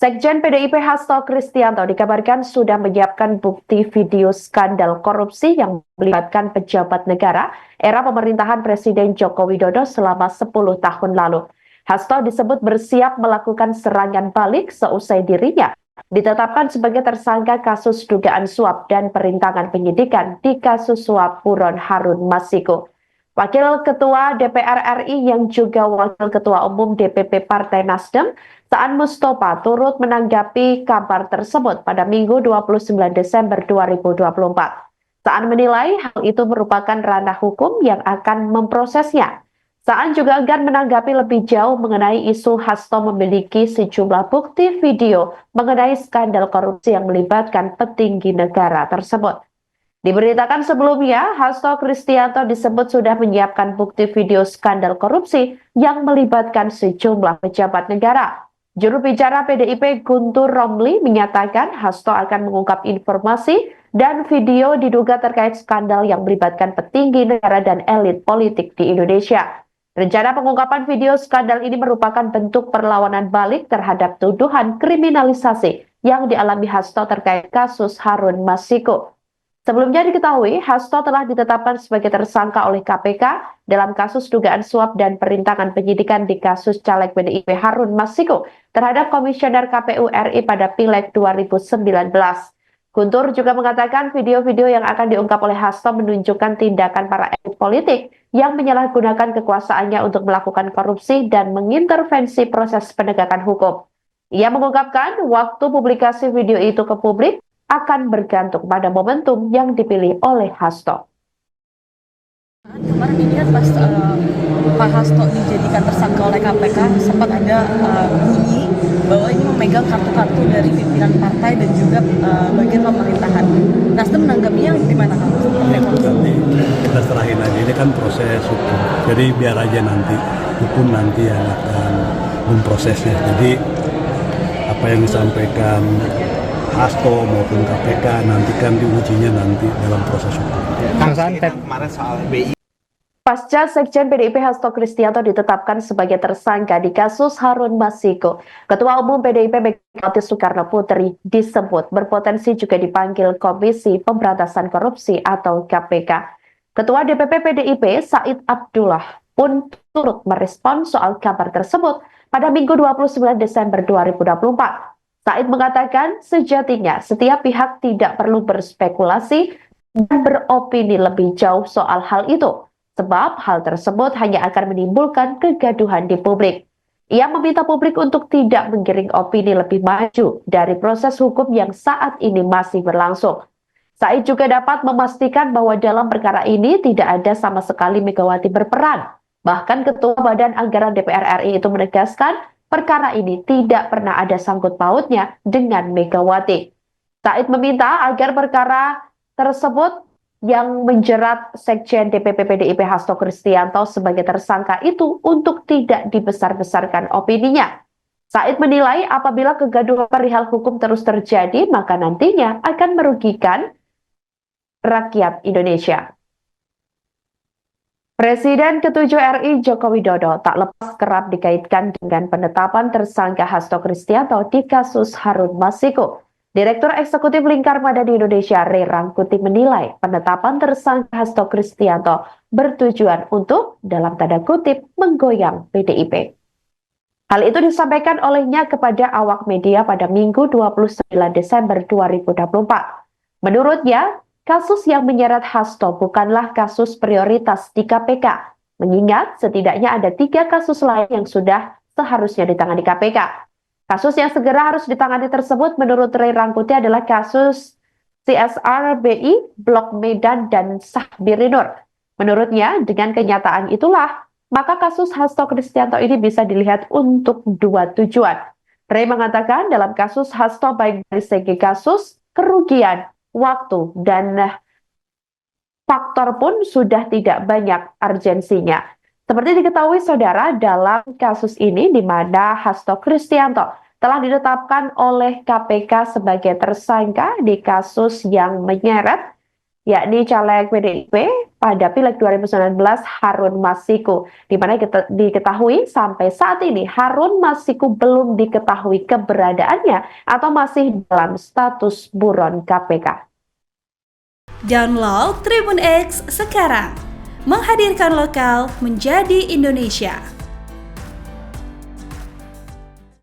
Sekjen PDIP Hasto Kristianto dikabarkan sudah menyiapkan bukti video skandal korupsi yang melibatkan pejabat negara era pemerintahan Presiden Joko Widodo selama 10 tahun lalu. Hasto disebut bersiap melakukan serangan balik seusai dirinya ditetapkan sebagai tersangka kasus dugaan suap dan perintangan penyidikan di kasus suap buron Harun Masiku. Wakil Ketua DPR RI yang juga Wakil Ketua Umum DPP Partai Nasdem, Saan Mustafa turut menanggapi kabar tersebut pada Minggu 29 Desember 2024. Saan menilai hal itu merupakan ranah hukum yang akan memprosesnya. Saan juga enggan menanggapi lebih jauh mengenai isu Hasto memiliki sejumlah bukti video mengenai skandal korupsi yang melibatkan petinggi negara tersebut. Diberitakan sebelumnya, Hasto Kristianto disebut sudah menyiapkan bukti video skandal korupsi yang melibatkan sejumlah pejabat negara. Juru bicara PDIP Guntur Romli menyatakan Hasto akan mengungkap informasi dan video diduga terkait skandal yang melibatkan petinggi negara dan elit politik di Indonesia. Rencana pengungkapan video skandal ini merupakan bentuk perlawanan balik terhadap tuduhan kriminalisasi yang dialami Hasto terkait kasus Harun Masiku. Sebelumnya diketahui, Hasto telah ditetapkan sebagai tersangka oleh KPK dalam kasus dugaan suap dan perintangan penyidikan di kasus caleg PDIP Harun Masiku terhadap Komisioner KPU RI pada Pileg 2019. Guntur juga mengatakan video-video yang akan diungkap oleh Hasto menunjukkan tindakan para elit politik yang menyalahgunakan kekuasaannya untuk melakukan korupsi dan mengintervensi proses penegakan hukum. Ia mengungkapkan waktu publikasi video itu ke publik akan bergantung pada momentum yang dipilih oleh Hasto. Kemarin ini kan pas Pak Hasto dijadikan tersangka oleh KPK, sempat ada bunyi bahwa ini memegang kartu-kartu dari pimpinan partai dan juga bagian pemerintahan. Nasdem menanggapinya gimana Kang? Nanti kita serahin aja, ini kan proses hukum. Jadi biar aja nanti hukum nanti yang akan memprosesnya. Jadi apa yang disampaikan Hasto maupun KPK nantikan diujinya nanti dalam proses hukum. Kemarin soal BI. Pasca Sekjen PDIP Hasto Kristianto ditetapkan sebagai tersangka di kasus Harun Masiku, Ketua Umum PDIP Megawati Soekarno Putri disebut berpotensi juga dipanggil Komisi Pemberantasan Korupsi atau KPK. Ketua DPP PDIP Said Abdullah pun turut merespon soal kabar tersebut pada Minggu 29 Desember 2024. Said mengatakan sejatinya setiap pihak tidak perlu berspekulasi dan beropini lebih jauh soal hal itu, sebab hal tersebut hanya akan menimbulkan kegaduhan di publik. Ia meminta publik untuk tidak menggiring opini lebih maju dari proses hukum yang saat ini masih berlangsung. Said juga dapat memastikan bahwa dalam perkara ini tidak ada sama sekali Megawati berperan. Bahkan Ketua Badan Anggaran DPR RI itu menegaskan perkara ini tidak pernah ada sangkut pautnya dengan Megawati. Said meminta agar perkara tersebut yang menjerat Sekjen DPP PDIP Hasto Kristianto sebagai tersangka itu untuk tidak dibesar-besarkan opininya. Said menilai apabila kegaduhan perihal hukum terus terjadi, maka nantinya akan merugikan rakyat Indonesia. Presiden ke-7 RI Joko Widodo tak lepas kerap dikaitkan dengan penetapan tersangka Hasto Kristianto di kasus Harun Masiku. Direktur Eksekutif Lingkar Madani Indonesia Ray Rangkuti menilai penetapan tersangka Hasto Kristianto bertujuan untuk, dalam tanda kutip, menggoyang PDIP. Hal itu disampaikan olehnya kepada awak media pada Minggu 29 Desember 2024. Menurutnya, kasus yang menyeret Hasto bukanlah kasus prioritas di KPK, mengingat setidaknya ada 3 kasus lain yang sudah seharusnya ditangani KPK. Kasus yang segera harus ditangani tersebut menurut Ray Rangkuti adalah kasus CSR BI, Blok Medan, dan Sahbirinur. Menurutnya, dengan kenyataan itulah, maka kasus Hasto Kristianto ini bisa dilihat untuk 2 tujuan. Ray mengatakan dalam kasus Hasto baik dari segi kasus, kerugian, waktu, dan faktor pun sudah tidak banyak urgensinya. Seperti diketahui saudara, dalam kasus ini di mana Hasto Kristianto telah ditetapkan oleh KPK sebagai tersangka di kasus yang menyeret yakni caleg PDIP pada Pileg 2019 Harun Masiku, di mana diketahui sampai saat ini Harun Masiku belum diketahui keberadaannya atau masih dalam status buron KPK. Download Tribun X sekarang, menghadirkan lokal menjadi Indonesia.